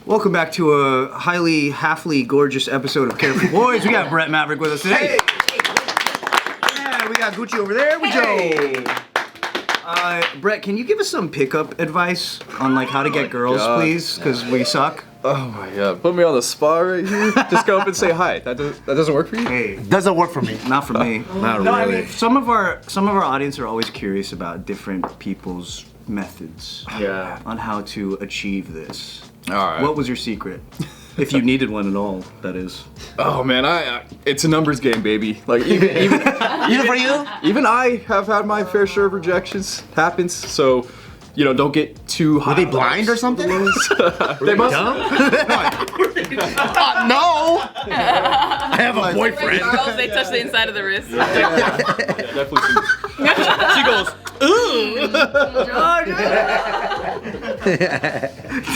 Welcome back to a halfly gorgeous episode of Carefree Boys. We got Brett Maverick with us today. Yeah, we got Gucci over there with Joe. Brett, can you give us some pickup advice on like how to get girls, please? Because we suck. Oh my god, put me on the spot right here. Just go up and say hi. That doesn't work for you? Hey, doesn't work for me. not for me. Not No, really. I mean, some of our audience are always curious about different people's methods. Yeah. On how to achieve this. All right. What was your secret? If you needed one at all, that is. Oh man, it's a numbers game, baby. Like even Even for you? even I have had my fair share of rejections. Happens. So, you know, don't get too high. Were they blind or something? They must. Dumb? No! I have a boyfriend. Girls, they touch the inside of the wrist. Definitely. She goes,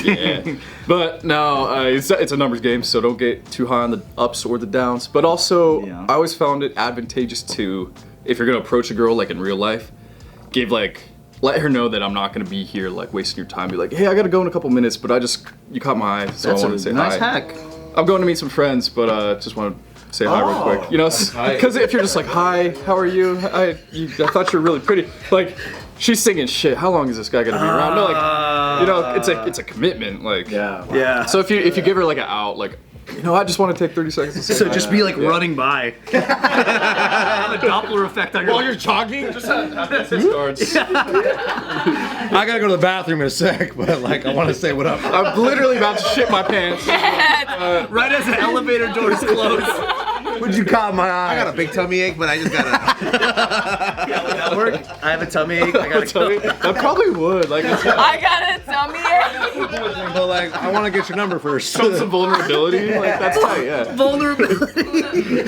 Yeah. But no, it's a numbers game, so don't get too high on the ups or the downs. But also, Yeah. I always found it advantageous to, if you're gonna approach a girl like in real life, let her know that I'm not gonna be here like wasting your time. Be like, hey, I gotta go in a couple minutes, but you caught my eye, so That's I wanted a to say nice hi. hack. I'm going to meet some friends, but just want to say hi real quick. You know, because if you're just like, hi, how are you? I thought you were really pretty. Like, she's thinking, shit, how long is this guy gonna be around? No, like, you know, it's a commitment. Like, Yeah. so if you give her like an out, like, you know, I just want to take 30 seconds to say So hi. just be like running by. Have a Doppler effect on your While you're jogging? Just have business cards. I gotta go to the bathroom in a sec, but like, I wanna say what up. I'm literally about to shit my pants. right as the elevator doors close. Would you caught my eye? I got a big tummy ache, but I just gotta. Yeah, would that work? I have a tummy ache. I gotta Tell me, that probably would. Like, it's I got a tummy ache. But like, I wanna get your number first. some vulnerability. Like, that's tight, yeah. vulnerability.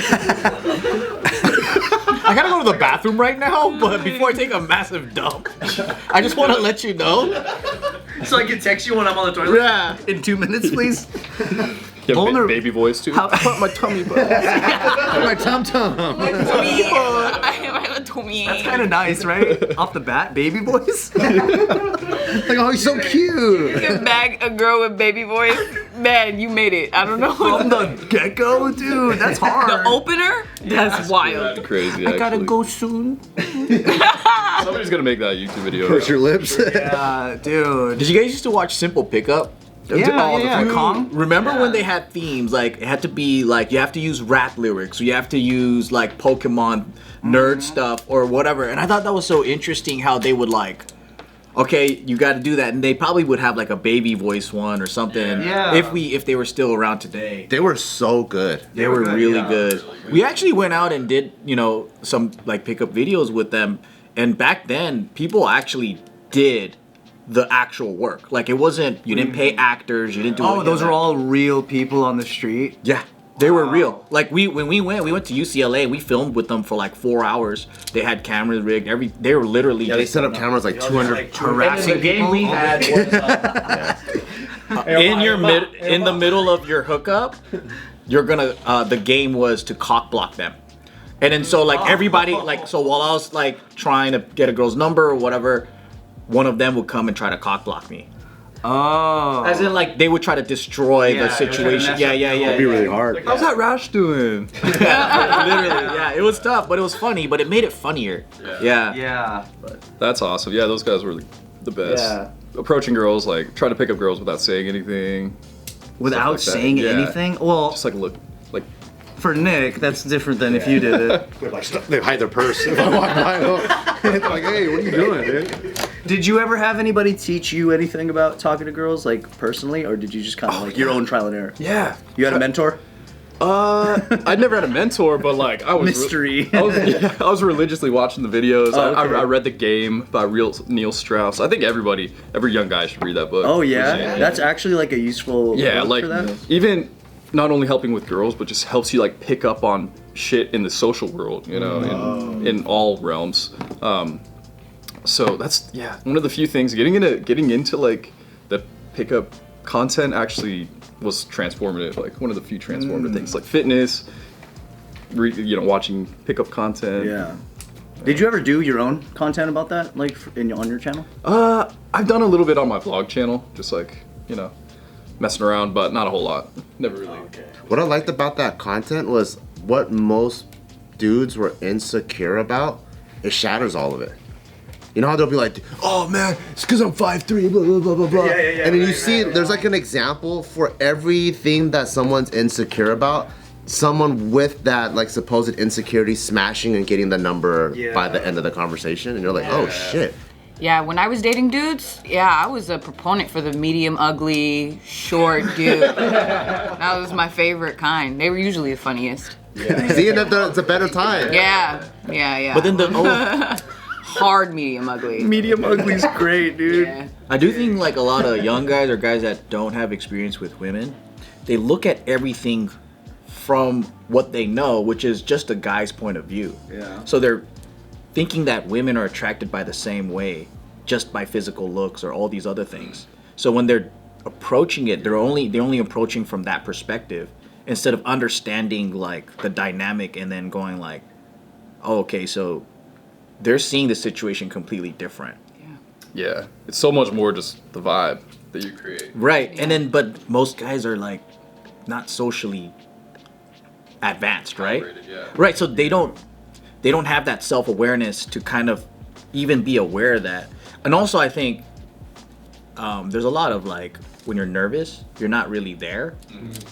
I gotta go to the bathroom right now, but before I take a massive dump, I just wanna let you know. So I can text you when I'm on the toilet? Yeah. In 2 minutes, please? Yeah, Vulner- baby voice too. How- my tummy button. My tum tum. I have a tummy ache. Kind of nice, right? Off the bat, baby voice? Like, oh, he's so cute. You can bag a girl with baby voice. Man, you made it. I don't know. From the get-go? Dude, that's hard. The opener? That's wild. Crazy. I gotta actually. go soon. Somebody's gonna make that YouTube video. Push your lips. Dude. Did you guys used to watch Simple Pickup? Yeah. Kong? Remember when they had themes, like it had to be like you have to use rap lyrics, or you have to use like Pokemon nerd stuff or whatever. And I thought that was so interesting how they would like, okay, you got to do that, and they probably would have like a baby voice one or something. Yeah. If they were still around today. They were so good. They were good, really yeah. good. We actually went out and did, some like pickup videos with them. And back then, people actually did the actual work. Like it wasn't, you didn't pay actors, you didn't do Oh, any of those that. are all real people on the street? Yeah. They were real. Like when we went to UCLA. We filmed with them for like 4 hours. They had cameras rigged. They were literally. Yeah, they just set up cameras like 200. Harassing the game people? we had was, in the middle of your hookup, you're gonna the game was to cock block them. And then so like everybody like so while I was like trying to get a girl's number or whatever, one of them would come and try to cock block me. Oh. As in like they would try to destroy Yeah, the they would try to situation. mess Yeah, up yeah, the yeah. It'd be really hard. How's that Rash doing? Literally, yeah. It was tough, but it was funny. But it made it funnier. Yeah. Yeah. That's awesome. Yeah, those guys were the best. Yeah. Approaching girls, like trying to pick up girls without saying anything. Without like that. saying Yeah. anything? Well, Just like look, like for Nick, that's different than if you did it. They hide their purse. If I walk by them, it's like, hey, what are you doing, dude? Did you ever have anybody teach you anything about talking to girls, like personally, or did you just kind of like your own trial and error? yeah. You had a mentor? I'd never had a mentor, but like I was Mystery. I was religiously watching the videos. Oh, okay. I read The Game by Neil Strauss. I think every young guy should read that book. Oh yeah? That's actually like a useful Yeah, book like for that? even not only helping with girls, but just helps you like pick up on shit in the social world, in all realms. So that's one of the few things getting into like the pickup content actually was transformative. Like one of the few transformative things, like fitness, watching pickup content. Yeah. Did you ever do your own content about that, like on your channel? I've done a little bit on my vlog channel, just like messing around, but not a whole lot. Never really. What I liked about that content was what most dudes were insecure about. It shatters all of it. You know how they'll be like, oh man, it's because I'm 5'3", blah, blah, blah, blah, blah. And then you see, there's like an example for everything that someone's insecure about, someone with that like supposed insecurity smashing and getting the number by the end of the conversation. And you're like, oh shit. Yeah, when I was dating dudes, I was a proponent for the medium, ugly, short dude. That was my favorite kind. They were usually the funniest. Seeing that it's a better time. Yeah. But then hard medium ugly. Medium ugly's great, dude. Yeah. I do think like a lot of young guys or guys that don't have experience with women, they look at everything from what they know, which is just a guy's point of view. Yeah. So they're thinking that women are attracted by the same way, just by physical looks or all these other things. So when they're approaching it, they're only approaching from that perspective instead of understanding like the dynamic and then going like, oh, okay, so they're seeing the situation completely different. Yeah, it's so much more just the vibe that you create. Right, and then but most guys are like not socially advanced, right? Calibrated, yeah. Right, so they don't have that self-awareness to kind of even be aware of that. And also I think there's a lot of like when you're nervous, you're not really there.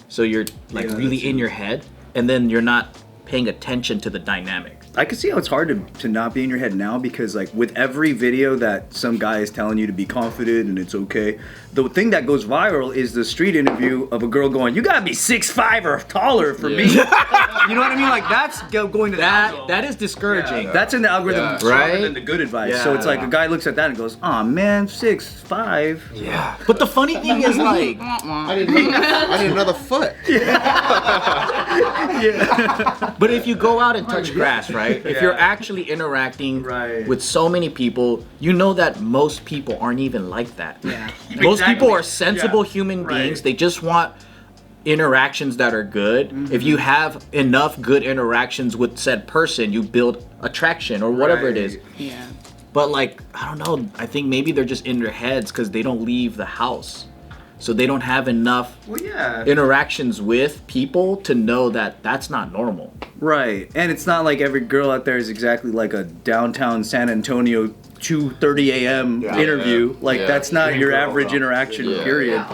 So you're like really in your head and then you're not paying attention to the dynamic. I can see how it's hard to not be in your head now because like with every video that some guy is telling you to be confident and it's okay, the thing that goes viral is the street interview of a girl going, you gotta be 6'5" or taller for me. You know what I mean? Like that's going to That is discouraging. that's in the algorithm stronger Right? than the good advice. Yeah. So it's like a guy looks at that and goes, oh man, 6'5". Yeah. But the funny thing is like I need another foot. but if you go out and touch grass, right? If you're actually interacting with so many people, you know that most people aren't even like that. Most people are sensible human beings. They just want interactions that are good. If you have enough good interactions with said person, you build attraction or whatever it is. Yeah. But like, I don't know, I think maybe they're just in their heads because they don't leave the house. So they don't have enough interactions with people to know that that's not normal. Right. And it's not like every girl out there is exactly like a downtown San Antonio 2:30 a.m. interview. Like that's not your average interaction, period.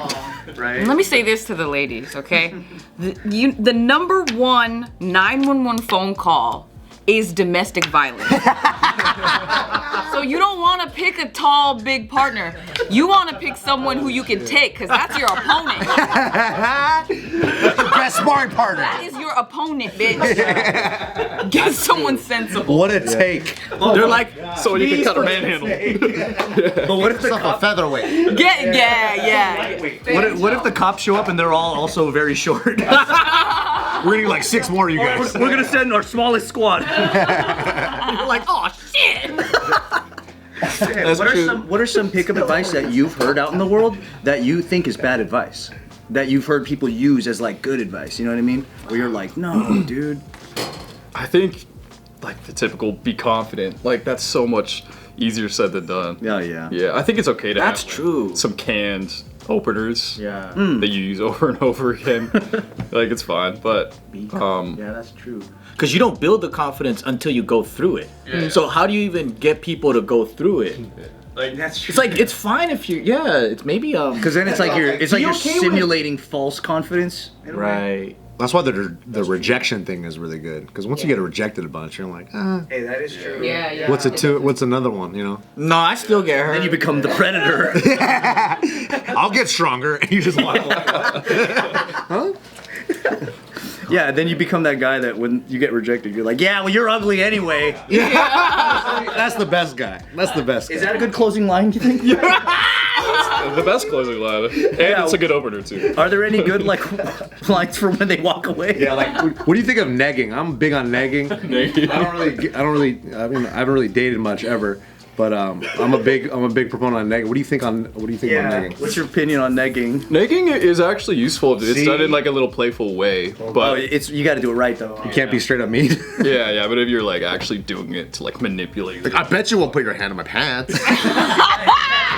Right. Let me say this to the ladies, okay? The number one 911 phone call is domestic violence. So you don't want to pick a tall, big partner. You want to pick someone who you can take, because that's your opponent. Best sparring partner. That is your opponent, bitch. Get someone sensible. What it take? They're like, So you can cut a manhandle. But what if the A featherweight. what if the cops show up and they're all also very short? We're gonna get like 6 more of you guys. We're gonna send our smallest squad. You're like, oh shit. What are some pickup advice that you've heard out in the world that you think is bad advice? That you've heard people use as like good advice, you know what I mean? Where you're like, no, dude. I think like the typical be confident. Like that's so much easier said than done. Yeah. Yeah, I think it's okay to That's have true. some canned openers yeah. that you use over and over again. Like it's fine, but Yeah, that's true. Because you don't build the confidence until you go through it. Yeah. So how do you even get people to go through it? Like that's true. It's like it's fine if you it's maybe Because then it's like you're Be you're okay with it. simulating false confidence. in a way. right. That's why the rejection thing is really good. Because once you get rejected a bunch, you're like, Hey, that is true. Yeah. what's another one? You know, No, I still get hurt. Then you become the predator. I'll get stronger, and you just walk away. Yeah, then you become that guy that when you get rejected, you're like, yeah, well, you're ugly anyway. That's the best guy. That's the best. Is guy. that a good closing line, you think? the best closing line. And it's a good opener too. Are there any good like lines for when they walk away? Yeah, like what do you think of negging? I'm big on negging. I mean, I haven't really dated much ever, but I'm a big proponent on negging. What do you think on negging? What's your opinion on negging? Negging is actually useful if it's done in like a little playful way. Oh, But it's you got to do it right though. You can't be straight up mean. yeah, but if you're like actually doing it to like manipulate it. I bet you won't put your hand in my pants.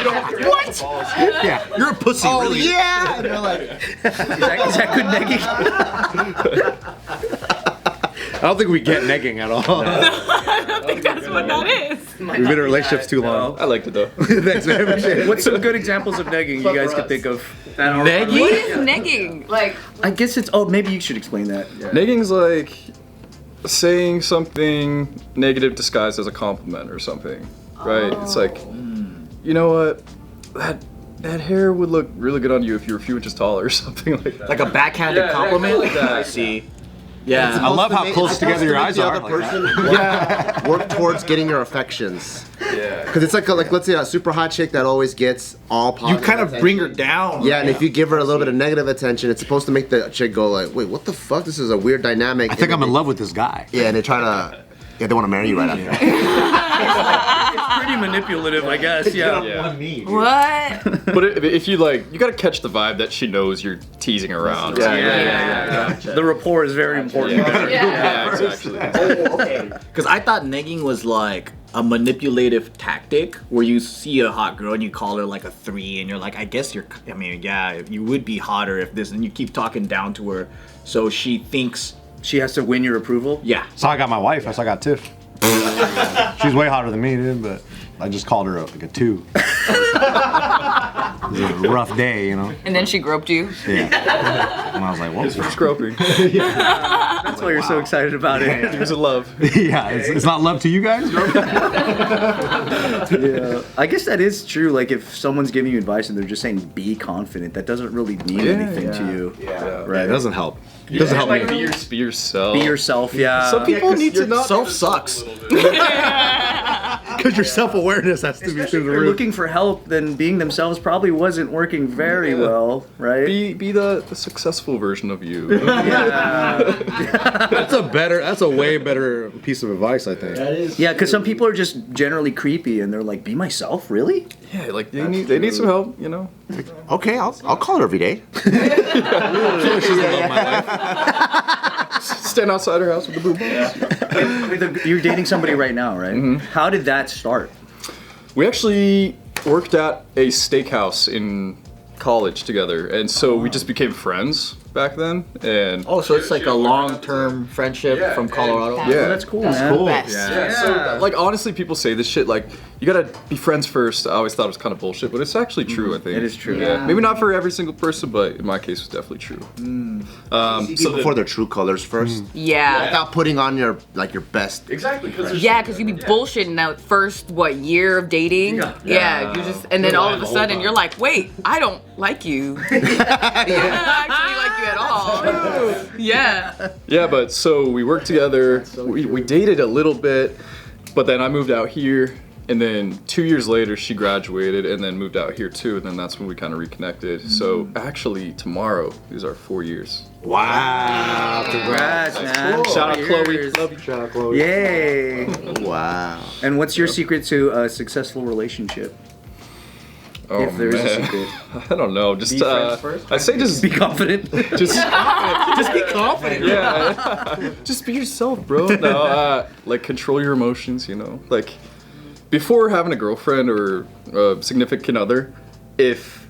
What? Yeah. You're a pussy. Oh really. yeah. And they're like, Is that good negging? I don't think we get negging at all. I don't think that's what that is. We've been in relationships too long. I liked it though. Thanks, man. Appreciate it. What's some good examples of negging you guys could think of? What is negging? Like, I guess it's. Oh, maybe you should explain that. Yeah. Negging's like saying something negative disguised as a compliment or something, right? It's like, you know what, that hair would look really good on you if you were a few inches taller or something like that. Like a backhanded Yeah, compliment? like that. I see. Yeah. I love how close together your eyes are. The person work towards getting your affections. Yeah. Because it's like let's say a super hot chick that always gets all You positive kind of attention. bring her down. Yeah, and if you give her a little bit of negative attention, it's supposed to make the chick go like, wait, what the fuck? This is a weird dynamic. I think I'm in love with this guy. Yeah, and they try to, they want to marry you right after. It's pretty manipulative, I guess. Yeah. Yeah. what? But if you like, you gotta catch the vibe that she knows you're teasing around. Yeah. The rapport is very important. Yeah, exactly. Because I thought negging was like a manipulative tactic where you see a hot girl and you call her like a 3 and you're like, I guess I mean, yeah, you would be hotter if this, and you keep talking down to her so she thinks, She has to win your approval. yeah. So I got my wife. That's how I got Tiff. She's way hotter than me, dude, but I just called her like a 2. It was a rough day, you know? And then she groped you. Yeah. And I was like, whoa. Just groping. That's why you're so excited about it. Years of love. Yeah, it's not love to you guys? Yeah. I guess that is true. Like if someone's giving you advice and they're just saying be confident, that doesn't really mean anything to you. Right, it doesn't help. It doesn't help Like me. be yourself. Be yourself. Yeah. Some people need to not. Self sucks. Because your self-awareness has to be Especially through if the they're roof. looking for help, then being themselves probably wasn't working very well, right? Be the successful version of you. That's a way better piece of advice, I think. Yeah, because some people are just generally creepy and they're like, be myself, really? Yeah, like they need some help, you know. Okay, I'll call her every day. Stand outside her house with the boom box. You're dating somebody right now, right? How did that start? We actually worked at a steakhouse in college together, and so we just became friends back then. And Oh, so it's like a long-term friendship from Colorado? yeah, That's cool, man. Best. So, like, honestly, people say this shit like you gotta be friends first. I always thought it was kind of bullshit, but it's actually true. I think It is true. Yeah, maybe not for every single person, but in my case, it's definitely true. So before their true colors first, Yeah. without putting on your best. Exactly, because Yeah, because you be bullshitting that first year of dating. Yeah, you just, and then all of a sudden you're like, wait, I don't like you. I don't actually like you at all. Yeah. Yeah, but so we worked together. We dated a little bit, but then I moved out here, and then 2 years later she graduated, and then moved out here too, and then that's when we kind of reconnected. So actually, tomorrow is our 4 years. Wow. Congrats, man. Shout out Chloe. Cheers. Love you. Shout out, Chloe. Yay. Wow. And what's your secret to a successful relationship? Oh, If there is a man. secret. I don't know. Just friends first? I'd say just Be confident. just Just be confident. yeah, just be yourself, bro. No, like control your emotions. You know, like before having a girlfriend or a significant other, if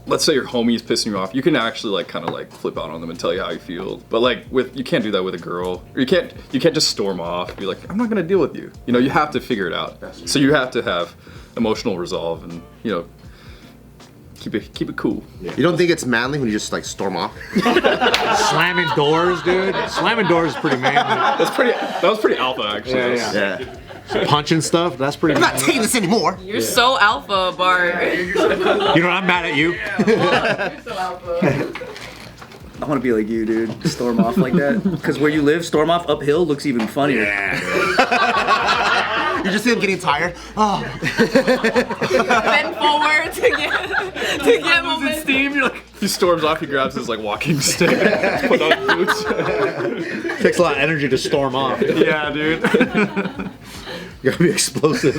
let's say your homie is pissing you off, you can actually like kind of like flip out on them and tell you how you feel. But like you can't do that with a girl. Or you can't just storm off. Be like, I'm not gonna deal with you. You know, you have to figure it out. So you have to have emotional resolve and keep it cool. You don't think it's manly when you just like storm off? Slamming doors, dude. Slamming doors is pretty manly. That was pretty alpha actually. Yeah. Yeah. Punching stuff, that's pretty I'm not manly. taking this anymore. You're so alpha, Bart. You know, I'm mad at you. You're so alpha. I want to be like you, dude. Storm off like that. Because where you live, storm off uphill looks even funnier. You just see him getting tired. Oh. Bend forward to get momentum. Steam, you're like, he storms off, he grabs his like walking stick, put on boots. Takes a lot of energy to storm off. Yeah, dude. You gotta be explosive.